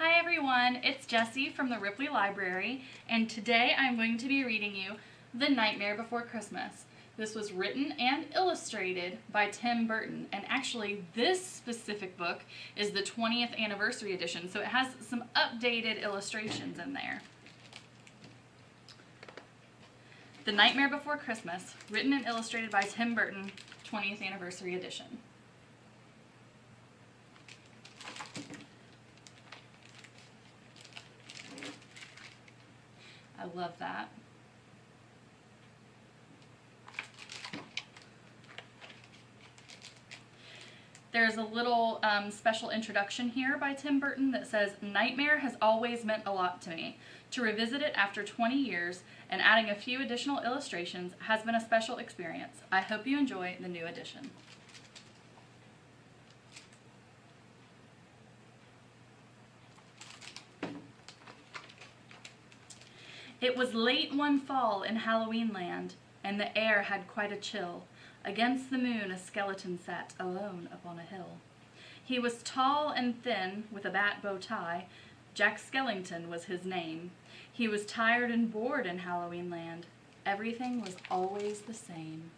Hi everyone, it's Jessie from the Ripley Library, and today I'm going to be reading you The Nightmare Before Christmas. This was written and illustrated by Tim Burton, and actually this specific book is the 20th anniversary edition, so it has some updated illustrations in there. The Nightmare Before Christmas, written and illustrated by Tim Burton, 20th anniversary edition. I love that. There's a little special introduction here by Tim Burton that says, "Nightmare has always meant a lot to me. To revisit it after 20 years and adding a few additional illustrations has been a special experience. I hope you enjoy the new edition." It was late one fall in Halloween land, and the air had quite a chill. Against the moon a skeleton sat alone upon a hill. He was tall and thin, with a bat bow tie. Jack Skellington was his name. He was tired and bored in Halloween land. Everything was always the same.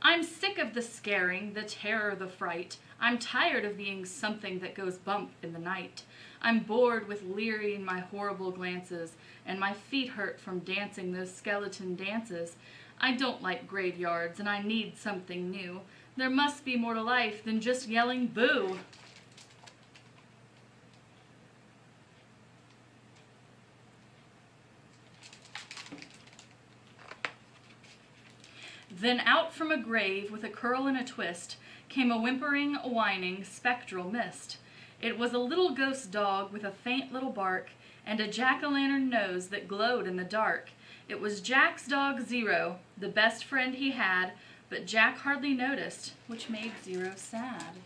I'm sick of the scaring, the terror, the fright. I'm tired of being something that goes bump in the night. I'm bored with leering my horrible glances, and my feet hurt from dancing those skeleton dances. I don't like graveyards, and I need something new. There must be more to life than just yelling boo. Then out from a grave with a curl and a twist came a whimpering, whining, spectral mist. It was a little ghost dog with a faint little bark and a jack-o'-lantern nose that glowed in the dark. It was Jack's dog Zero, the best friend he had, but Jack hardly noticed, which made Zero sad.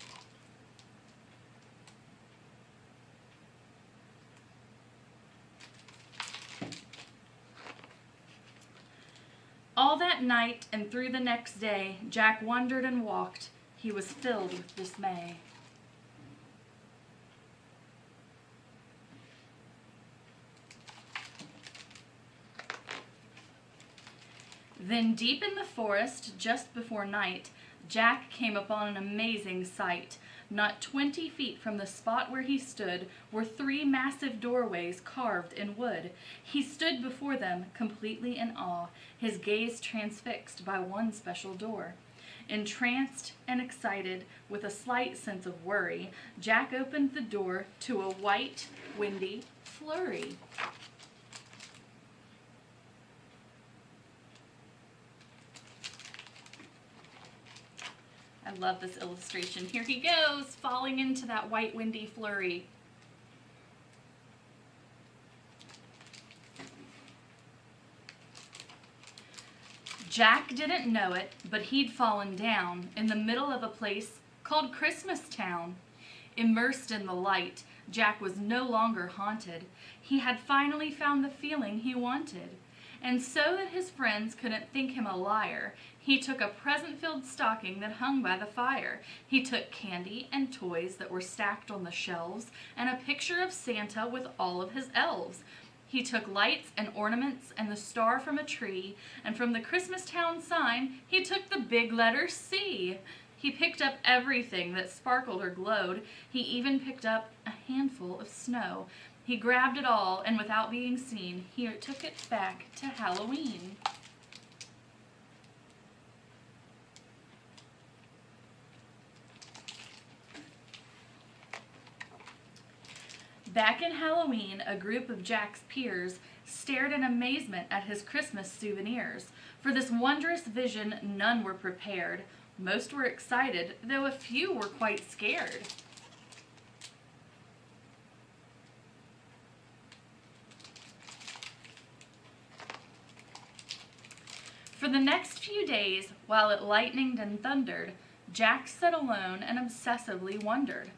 All that night and through the next day, Jack wondered and walked. He was filled with dismay. Then deep in the forest, just before night, Jack came upon an amazing sight. Not 20 feet from the spot where he stood were 3 massive doorways carved in wood. He stood before them, completely in awe, his gaze transfixed by one special door. Entranced and excited, with a slight sense of worry, Jack opened the door to a white, windy flurry. I love this illustration. Here he goes, falling into that white, windy flurry. Jack didn't know it, but he'd fallen down in the middle of a place called Christmas Town. Immersed in the light, Jack was no longer haunted. He had finally found the feeling he wanted. And so that his friends couldn't think him a liar, he took a present-filled stocking that hung by the fire. He took candy and toys that were stacked on the shelves, and a picture of Santa with all of his elves. He took lights and ornaments and the star from a tree, and from the Christmas Town sign, he took the big letter C. He picked up everything that sparkled or glowed. He even picked up a handful of snow. He grabbed it all, and without being seen, he took it back to Halloween. Back in Halloween, a group of Jack's peers stared in amazement at his Christmas souvenirs. For this wondrous vision, none were prepared. Most were excited, though a few were quite scared. For the next few days, while it lightened and thundered, Jack sat alone and obsessively wondered,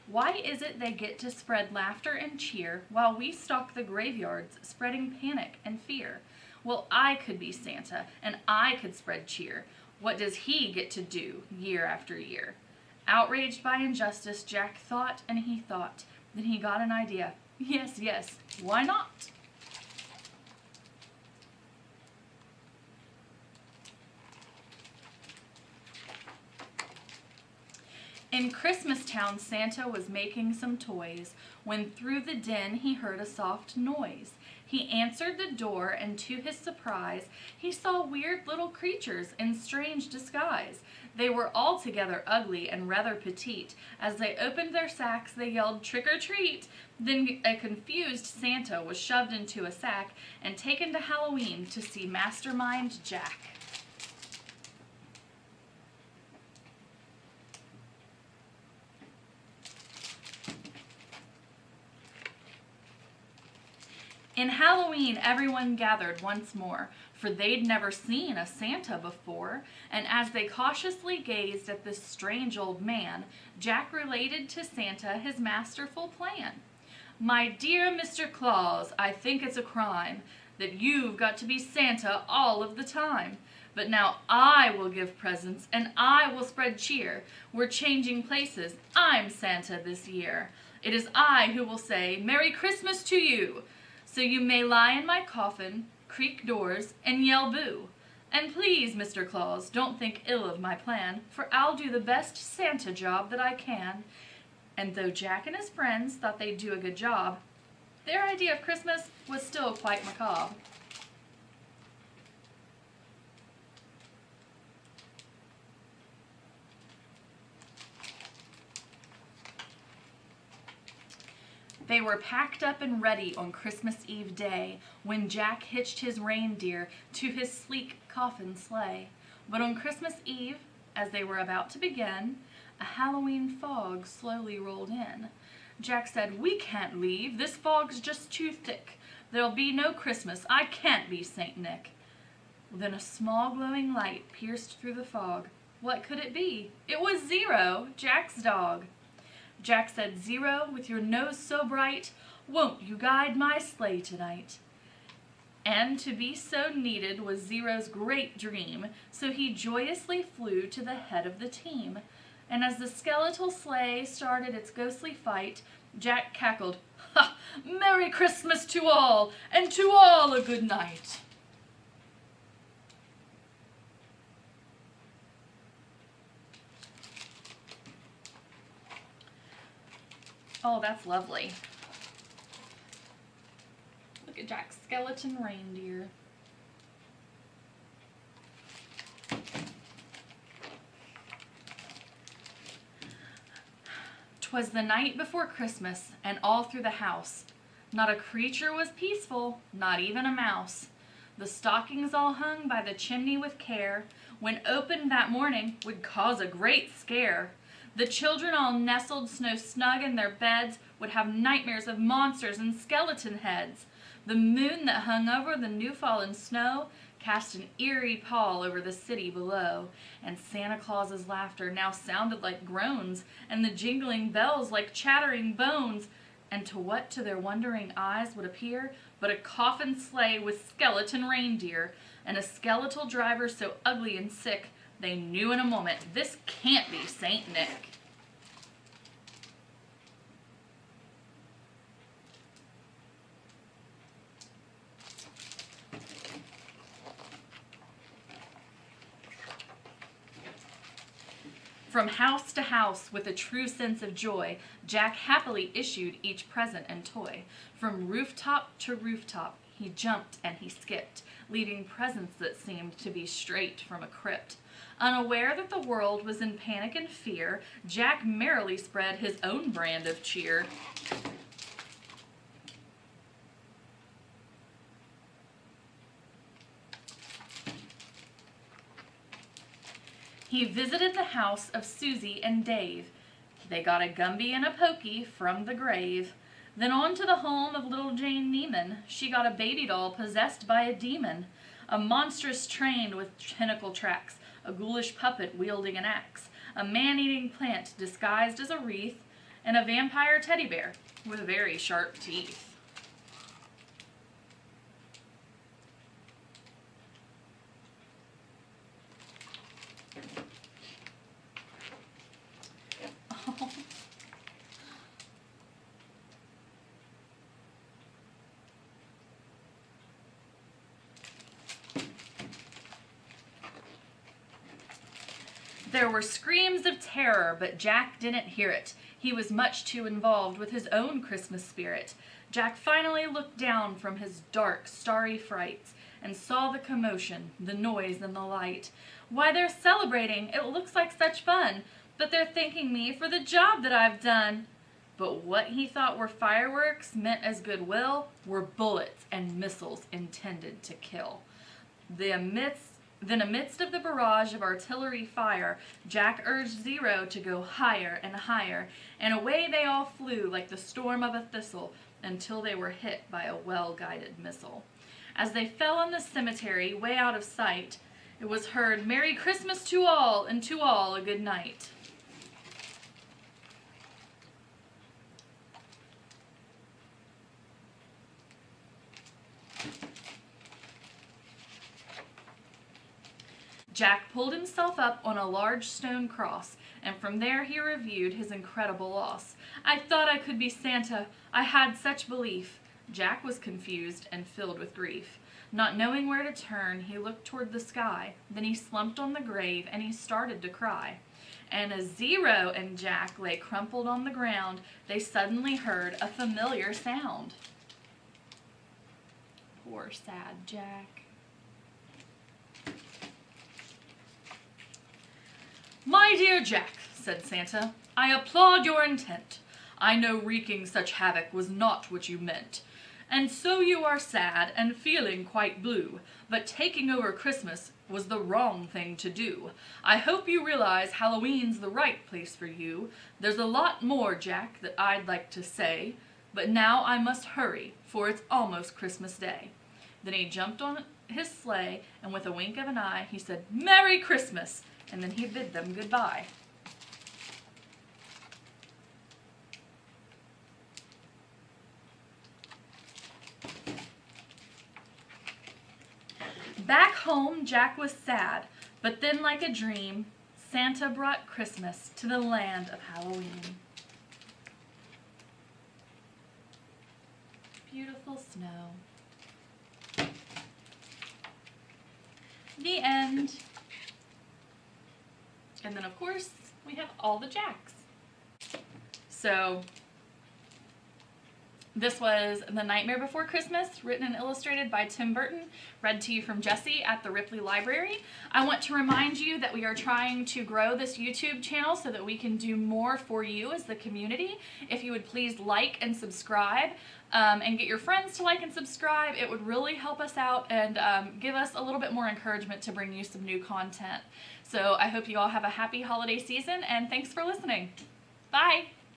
why is it they get to spread laughter and cheer while we stalk the graveyards, spreading panic and fear? Well, I could be Santa, and I could spread cheer. What does he get to do year after year? Outraged by injustice, Jack thought and he thought. Then he got an idea. Yes, yes, why not? In Christmastown, Santa was making some toys, when through the din he heard a soft noise. He answered the door, and to his surprise, he saw weird little creatures in strange disguise. They were altogether ugly and rather petite. As they opened their sacks, they yelled, "Trick or treat!" Then a confused Santa was shoved into a sack and taken to Halloween to see Mastermind Jack. In Halloween, everyone gathered once more, for they'd never seen a Santa before, and as they cautiously gazed at this strange old man, Jack related to Santa his masterful plan. "My dear Mr. Claus, I think it's a crime that you've got to be Santa all of the time. But now I will give presents, and I will spread cheer. We're changing places. I'm Santa this year. It is I who will say, 'Merry Christmas to you!' So you may lie in my coffin, creak doors, and yell boo. And please, Mr. Claus, don't think ill of my plan, for I'll do the best Santa job that I can." And though Jack and his friends thought they'd do a good job, their idea of Christmas was still quite macabre. They were packed up and ready on Christmas Eve day, when Jack hitched his reindeer to his sleek coffin sleigh. But on Christmas Eve, as they were about to begin, a Halloween fog slowly rolled in. Jack said, "We can't leave. This fog's just too thick. There'll be no Christmas. I can't be Saint Nick." Then a small glowing light pierced through the fog. What could it be? It was Zero, Jack's dog. Jack said, "Zero, with your nose so bright, won't you guide my sleigh tonight?" And to be so needed was Zero's great dream, so he joyously flew to the head of the team. And as the skeletal sleigh started its ghostly fight, Jack cackled, "Ha! Merry Christmas to all, and to all a good night." Oh, that's lovely. Look at Jack's skeleton reindeer. 'Twas the night before Christmas, and all through the house not a creature was peaceful, not even a mouse. The stockings all hung by the chimney with care, when opened that morning would cause a great scare. The children all nestled snow snug in their beds would have nightmares of monsters and skeleton heads. The moon that hung over the new fallen snow cast an eerie pall over the city below, and Santa Claus's laughter now sounded like groans, and the jingling bells like chattering bones. And to what to their wondering eyes would appear but a coffin sleigh with skeleton reindeer, and a skeletal driver so ugly and sick they knew in a moment, this can't be Saint Nick. From house to house, with a true sense of joy, Jack happily issued each present and toy. From rooftop to rooftop, he jumped and he skipped, leaving presents that seemed to be straight from a crypt. Unaware that the world was in panic and fear, Jack merrily spread his own brand of cheer. He visited the house of Susie and Dave. They got a Gumby and a Pokey from the grave. Then on to the home of little Jane Neiman. She got a baby doll possessed by a demon, a monstrous train with tentacle tracks, a ghoulish puppet wielding an axe, a man-eating plant disguised as a wreath, and a vampire teddy bear with very sharp teeth. There were screams of terror, but Jack didn't hear it. He was much too involved with his own Christmas spirit. Jack finally looked down from his dark, starry frights and saw the commotion, the noise, and the light. Why, they're celebrating. It looks like such fun, but they're thanking me for the job that I've done. But what he thought were fireworks meant as goodwill were bullets and missiles intended to kill. Then amidst of the barrage of artillery fire, Jack urged Zero to go higher and higher, and away they all flew like the storm of a thistle until they were hit by a well-guided missile. As they fell in the cemetery, way out of sight, it was heard, "Merry Christmas to all, and to all a good night." Jack pulled himself up on a large stone cross, and from there he reviewed his incredible loss. "I thought I could be Santa. I had such belief." Jack was confused and filled with grief. Not knowing where to turn, he looked toward the sky. Then he slumped on the grave, and he started to cry. And as Zero and Jack lay crumpled on the ground, they suddenly heard a familiar sound. Poor sad Jack. "My dear Jack," said Santa, "I applaud your intent. I know wreaking such havoc was not what you meant. And so you are sad and feeling quite blue, but taking over Christmas was the wrong thing to do. I hope you realize Halloween's the right place for you. There's a lot more, Jack, that I'd like to say, but now I must hurry, for it's almost Christmas Day." Then he jumped on his sleigh, and with a wink of an eye, he said, "Merry Christmas!" and then he bid them goodbye. Back home, Jack was sad, but then like a dream, Santa brought Christmas to the land of Halloween. Beautiful snow. The end. And then, of course, we have all the Jacks. So, this was The Nightmare Before Christmas, written and illustrated by Tim Burton, read to you from Jessie at the Ripley Library. I want to remind you that we are trying to grow this YouTube channel so that we can do more for you as the community. If you would please like and subscribe, and get your friends to like and subscribe, it would really help us out and give us a little bit more encouragement to bring you some new content. So I hope you all have a happy holiday season, and thanks for listening. Bye!